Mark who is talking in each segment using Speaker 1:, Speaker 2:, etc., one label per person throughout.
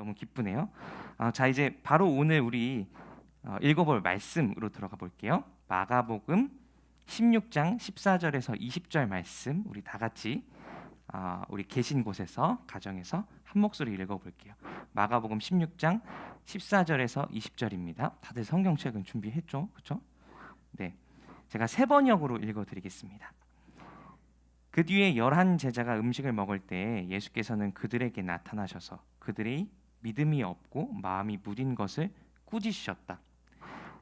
Speaker 1: 너무 기쁘네요. 자, 이제 바로 오늘 우리 읽어볼 말씀으로 들어가 볼게요. 마가복음 16장 14절에서 20절 말씀 우리 다 같이 우리 계신 곳에서 가정에서 한 목소리 읽어볼게요. 마가복음 16장 14절에서 20절입니다. 다들 성경책은 준비했죠? 그렇죠? 네, 제가 세 번역으로 읽어드리겠습니다. 그 뒤에 11 제자가 음식을 먹을 때 예수께서는 그들에게 나타나셔서 그들의 믿음이 없고 마음이 무딘 것을 꾸짖으셨다.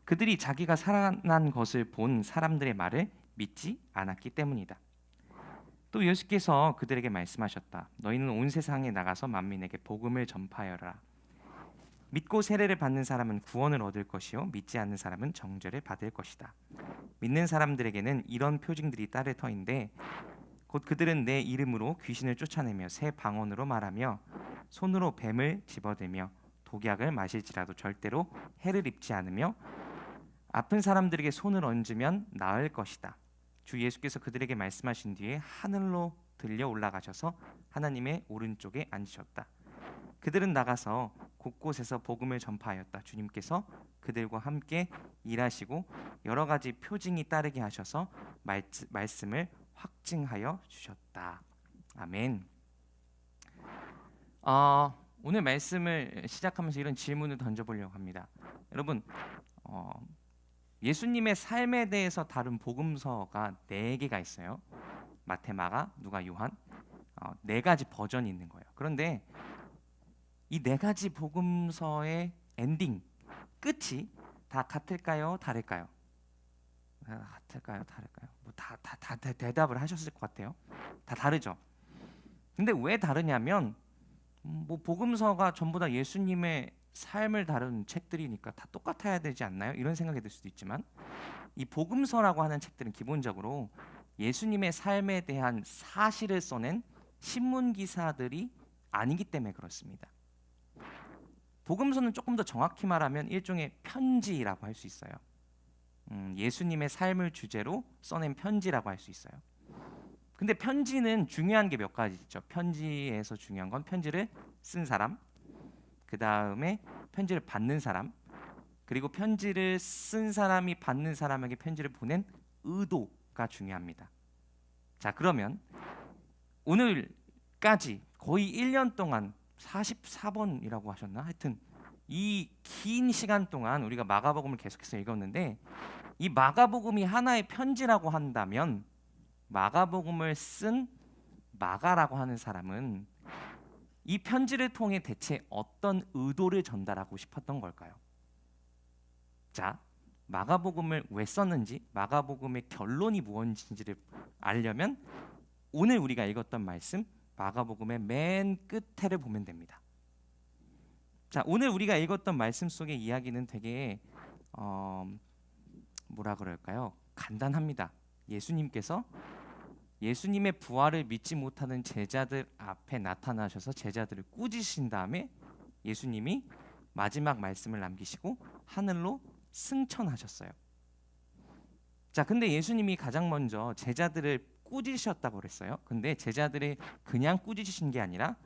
Speaker 1: 그들이 자기가 살아난 것을 본 사람들의 말을 믿지 않았기 때문이다. 또 예수께서 그들에게 말씀하셨다. 너희는 온 세상에 나가서 만민에게 복음을 전파하여라. 믿고 세례를 받는 사람은 구원을 얻을 것이요 믿지 않는 사람은 정죄를 받을 것이다. 믿는 사람들에게는 이런 표징들이 따를 터인데 곧 그들은 내 이름으로 귀신을 쫓아내며 새 방언으로 말하며 손으로 뱀을 집어들며 독약을 마실지라도 절대로 해를 입지 않으며 아픈 사람들에게 손을 얹으면 나을 것이다. 주 예수께서 그들에게 말씀하신 뒤에 하늘로 들려 올라가셔서 하나님의 오른쪽에 앉으셨다. 그들은 나가서 곳곳에서 복음을 전파하였다. 주님께서 그들과 함께 일하시고 여러 가지 표징이 따르게 하셔서 말씀을 확증하여 주셨다. 아멘. 오늘 말씀을 시작하면서 이런 질문을 던져보려고 합니다. 여러분, 예수님의 삶에 대해서 다룬 복음서가 4개가 있어요. 마태, 마가, 누가, 요한 4가지 버전이 있는 거예요. 그런데 이 4가지 복음서의 엔딩, 끝이 다 같을까요? 다를까요? 같을까요? 다를까요? 다 대답을 하셨을 것 같아요. 다 다르죠. 근데 왜 다르냐면 복음서가 전부 다 예수님의 삶을 다룬 책들이니까 다 똑같아야 되지 않나요? 이런 생각이 들 수도 있지만 이 복음서라고 하는 책들은 기본적으로 예수님의 삶에 대한 사실을 써낸 신문 기사들이 아니기 때문에 그렇습니다. 복음서는 조금 더 정확히 말하면 일종의 편지라고 할 수 있어요. 예수님의 삶을 주제로 써낸 편지라고 할 수 있어요. 근데 편지는 중요한 게 몇 가지 있죠. 편지에서 중요한 건 편지를 쓴 사람, 그 다음에 편지를 받는 사람, 그리고 편지를 쓴 사람이 받는 사람에게 편지를 보낸 의도가 중요합니다. 자, 그러면 오늘까지 거의 1년 동안 44번이라고 하셨나? 하여튼 이 긴 시간 동안 우리가 마가복음을 계속해서 읽었는데 이 마가복음이 하나의 편지라고 한다면 마가복음을 쓴 마가라고 하는 사람은 이 편지를 통해 대체 어떤 의도를 전달하고 싶었던 걸까요? 자, 마가복음을 왜 썼는지, 마가복음의 결론이 무엇인지를 알려면 오늘 우리가 읽었던 말씀 마가복음의 맨 끝에를 보면 됩니다. 자, 오늘 우리가 읽었던 말씀 속의 이야기는 되게 뭐라 그럴까요? 간단합니다. 예수님께서 예수님의 부활을 믿지 못하는 제자들 앞에 나타나셔서 제자들을 꾸짖으신 다음에 예수님이 마지막 말씀을 남기시고 하늘로 승천하셨어요. 자, 근데 예수님이 가장 먼저 제자들을 꾸짖으셨다고 그랬어요. 근데 제자들이 그냥 꾸짖으신 게 아니라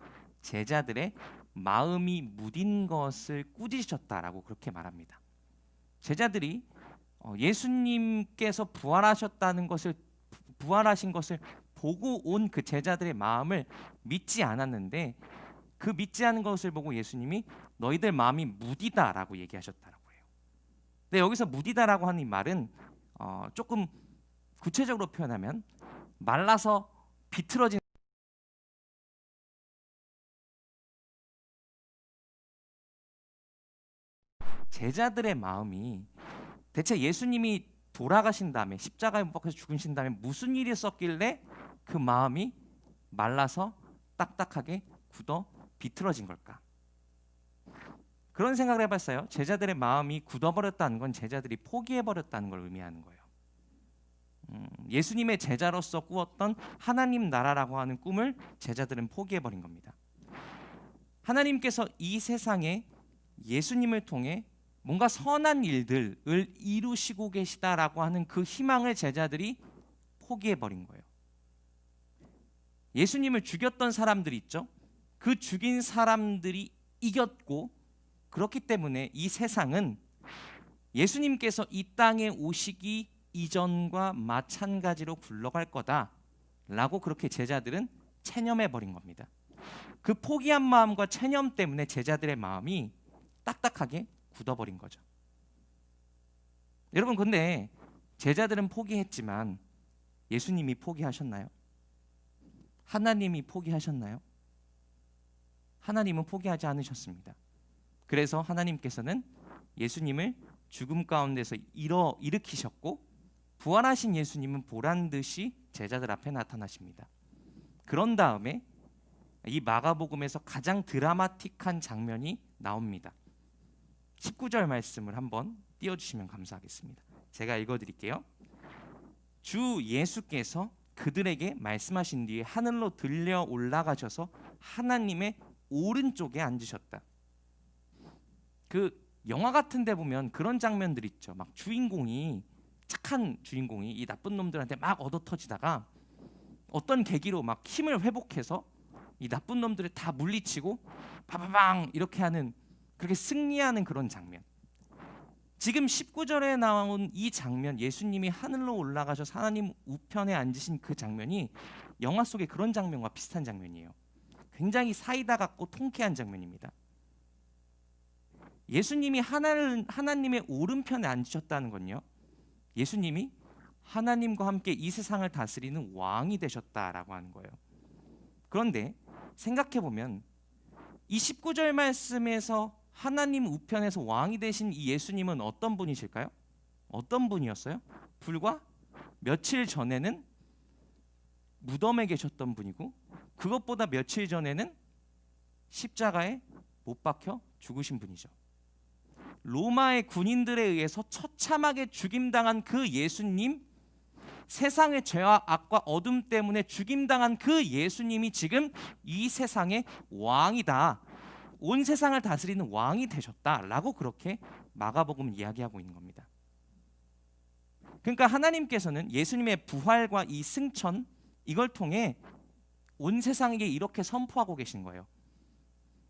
Speaker 1: 제자들의 마음이 무딘 것을 꾸짖으셨다라고 그렇게 말합니다. 제자들이 예수님께서 부활하신 것을 보고 온 그 제자들의 마음을 믿지 않았는데 그 믿지 않은 것을 보고 예수님이 너희들 마음이 무디다라고 얘기하셨다라고 해요. 근데 여기서 무디다라고 하는 이 말은 조금 구체적으로 표현하면 말라서 비틀어진 제자들의 마음이 대체 예수님이 돌아가신 다음에 십자가에 못 박혀서 죽으신 다음에 무슨 일이 있었길래 그 마음이 말라서 딱딱하게 굳어 비틀어진 걸까? 그런 생각을 해봤어요. 제자들의 마음이 굳어버렸다는 건 제자들이 포기해버렸다는 걸 의미하는 거예요. 예수님의 제자로서 꾸었던 하나님 나라라고 하는 꿈을 제자들은 포기해버린 겁니다. 하나님께서 이 세상에 예수님을 통해 뭔가 선한 일들을 이루시고 계시다라고 하는 그 희망을 제자들이 포기해버린 거예요. 예수님을 죽였던 사람들이 있죠. 그 죽인 사람들이 이겼고, 그렇기 때문에 이 세상은 예수님께서 이 땅에 오시기 이전과 마찬가지로 굴러갈 거다라고 그렇게 제자들은 체념해 버린 겁니다. 그 포기한 마음과 체념 때문에 제자들의 마음이 딱딱하게 굳어버린 거죠. 여러분, 근데 제자들은 포기했지만 예수님이 포기하셨나요? 하나님이 포기하셨나요? 하나님은 포기하지 않으셨습니다. 그래서 하나님께서는 예수님을 죽음 가운데서 일으키셨고, 부활하신 예수님은 보란듯이 제자들 앞에 나타나십니다. 그런 다음에 이 마가복음에서 가장 드라마틱한 장면이 나옵니다. 19절 말씀을 한번 띄워주시면 감사하겠습니다. 제가 읽어드릴게요. 주 예수께서 그들에게 말씀하신 뒤에 하늘로 들려 올라가셔서 하나님의 오른쪽에 앉으셨다. 그 영화 같은 데 보면 그런 장면들 있죠. 막 착한 주인공이 이 나쁜 놈들한테 막 얻어터지다가 어떤 계기로 막 힘을 회복해서 이 나쁜 놈들을 다 물리치고 바바방 이렇게 하는, 그렇게 승리하는 그런 장면. 지금 19절에 나온 이 장면, 예수님이 하늘로 올라가셔서 하나님 우편에 앉으신 그 장면이 영화 속의 그런 장면과 비슷한 장면이에요. 굉장히 사이다 같고 통쾌한 장면입니다. 예수님이 하나님의 오른편에 앉으셨다는 건요, 예수님이 하나님과 함께 이 세상을 다스리는 왕이 되셨다라고 하는 거예요. 그런데 생각해보면 이 19절 말씀에서 하나님 우편에서 왕이 되신 이 예수님은 어떤 분이실까요? 어떤 분이었어요? 불과 며칠 전에는 무덤에 계셨던 분이고, 그것보다 며칠 전에는 십자가에 못 박혀 죽으신 분이죠. 로마의 군인들에 의해서 처참하게 죽임당한 그 예수님, 세상의 죄와 악과 어둠 때문에 죽임당한 그 예수님이 지금 이 세상의 왕이다, 온 세상을 다스리는 왕이 되셨다라고 그렇게 마가복음은 이야기하고 있는 겁니다. 그러니까 하나님께서는 예수님의 부활과 이 승천, 이걸 통해 온 세상에게 이렇게 선포하고 계신 거예요.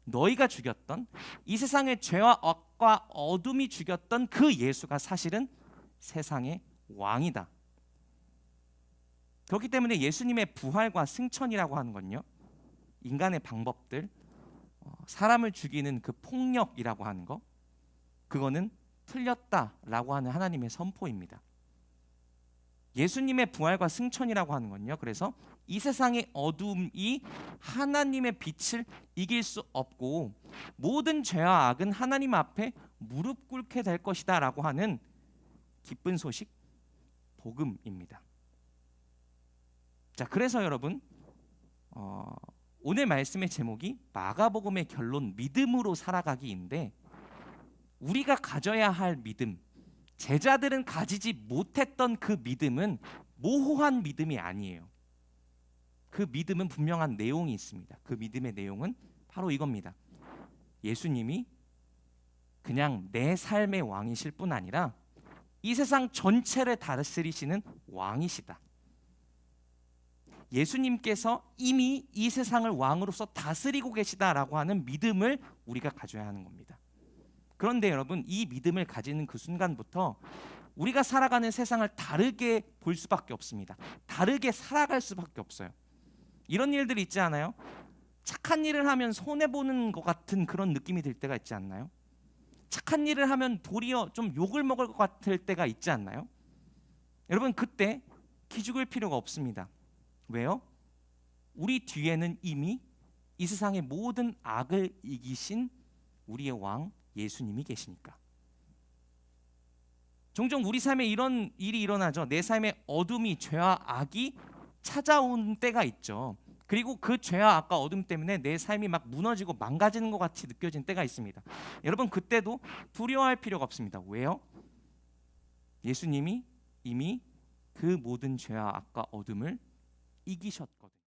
Speaker 1: 너희가 죽였던, 이 세상의 죄와 악과 어둠이 죽였던 그 예수가 사실은 세상의 왕이다. 그렇기 때문에 예수님의 부활과 승천이라고 하는 건요, 인간의 방법들, 사람을 죽이는 그 폭력이라고 하는 거, 그거는 틀렸다라고 하는 하나님의 선포입니다. 예수님의 부활과 승천이라고 하는 건요, 그래서 이 세상의 어둠이 하나님의 빛을 이길 수 없고 모든 죄와 악은 하나님 앞에 무릎 꿇게 될 것이다 라고 하는 기쁜 소식, 복음입니다. 자, 그래서 여러분, 오늘 말씀의 제목이 마가복음의 결론, 믿음으로 살아가기인데, 우리가 가져야 할 믿음, 제자들은 가지지 못했던 그 믿음은 모호한 믿음이 아니에요. 그 믿음은 분명한 내용이 있습니다. 그 믿음의 내용은 바로 이겁니다. 예수님이 그냥 내 삶의 왕이실 뿐 아니라 이 세상 전체를 다스리시는 왕이시다. 예수님께서 이미 이 세상을 왕으로서 다스리고 계시다라고 하는 믿음을 우리가 가져야 하는 겁니다. 그런데 여러분, 이 믿음을 가지는 그 순간부터 우리가 살아가는 세상을 다르게 볼 수밖에 없습니다. 다르게 살아갈 수밖에 없어요. 이런 일들이 있지 않아요? 착한 일을 하면 손해보는 것 같은 그런 느낌이 들 때가 있지 않나요? 착한 일을 하면 도리어 좀 욕을 먹을 것 같을 때가 있지 않나요? 여러분, 그때 기죽을 필요가 없습니다. 왜요? 우리 뒤에는 이미 이 세상의 모든 악을 이기신 우리의 왕 예수님이 계시니까. 종종 우리 삶에 이런 일이 일어나죠. 내 삶에 어둠이, 죄와 악이 찾아온 때가 있죠. 그리고 그 죄와 악과 어둠 때문에 내 삶이 막 무너지고 망가지는 것 같이 느껴진 때가 있습니다. 여러분, 그때도 두려워할 필요가 없습니다. 왜요? 예수님이 이미 그 모든 죄와 악과 어둠을 이기셨거든요.